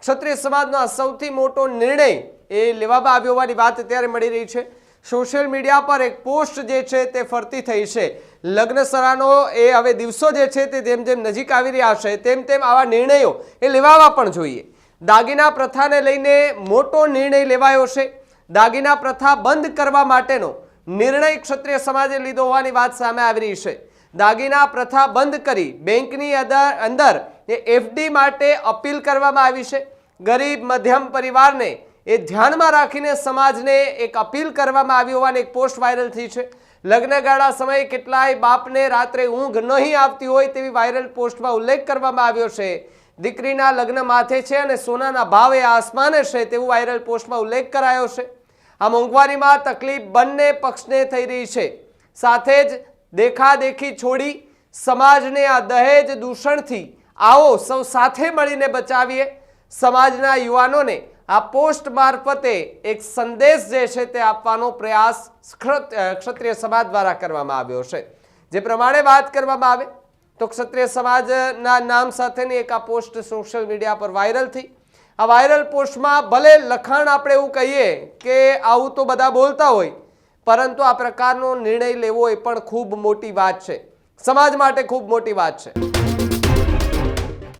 ક્ષત્રિય સમાજનો આ સૌથી મોટો નિર્ણય એ લેવામાં આવ્યો હોવાની વાત અત્યારે મળી રહી છે। સોશિયલ મીડિયા પર એક પોસ્ટ જે છે તે ફરતી થઈ છે। લગ્નસરાનો એ હવે દિવસો જે છે તે જેમ જેમ નજીક આવી રહ્યા છે તેમ તેમ આવા નિર્ણયો એ લેવાવા પણ જોઈએ। દાગીના પ્રથાને લઈને મોટો નિર્ણય લેવાયો છે। દાગીના પ્રથા બંધ કરવા માટેનો નિર્ણય ક્ષત્રિય સમાજે લીધો હોવાની વાત સામે આવી રહી છે। દાગીના પ્રથા બંધ કરી બેંકની અંદર એફડી માટે અપીલ કરવામાં આવી છે। ગરીબ મધ્યમ પરિવારને એ ધ્યાનમાં રાખીને સમાજને એક અપીલ કરવામાં આવી હોવાની એક પોસ્ટ વાયરલ થઈ છે। લગ્નગાળા સમયે કેટલાય બાપને રાત્રે ઊંઘ નહીં આવતી હોય તેવી વાયરલ પોસ્ટમાં ઉલ્લેખ કરવામાં આવ્યો છે। દીકરીના લગ્ન માથે છે અને સોનાના ભાવે આસમાને છે તેવું વાયરલ પોસ્ટમાં ઉલ્લેખ કરાયો છે। આ મોંઘવારીમાં તકલીફ બંને પક્ષને થઈ રહી છે। સાથે જ દેખાદેખી છોડી સમાજને આ દહેજ દૂષણથી આવો સૌ સાથે મળીને બચાવીએ। સમાજના યુવાનોને આ પોસ્ટ મારફતે એક સંદેશ જે છે તે આપવાનો પ્રયાસ ક્ષત્રિય સમાજ દ્વારા કરવામાં આવ્યો છે। જે પ્રમાણે વાત કરવામાં આવે તો ક્ષત્રિય સમાજના નામ સાથેની એક આ પોસ્ટ સોશિયલ મીડિયા પર વાયરલ થઈ। આ વાયરલ પોસ્ટમાં ભલે લખાણ આપણે એવું કહીએ કે આવું તો બધા બોલતા હોય, પરંતુ આ પ્રકારનો નિર્ણય લેવો એ પણ ખૂબ મોટી વાત છે, સમાજ માટે ખૂબ મોટી વાત છે।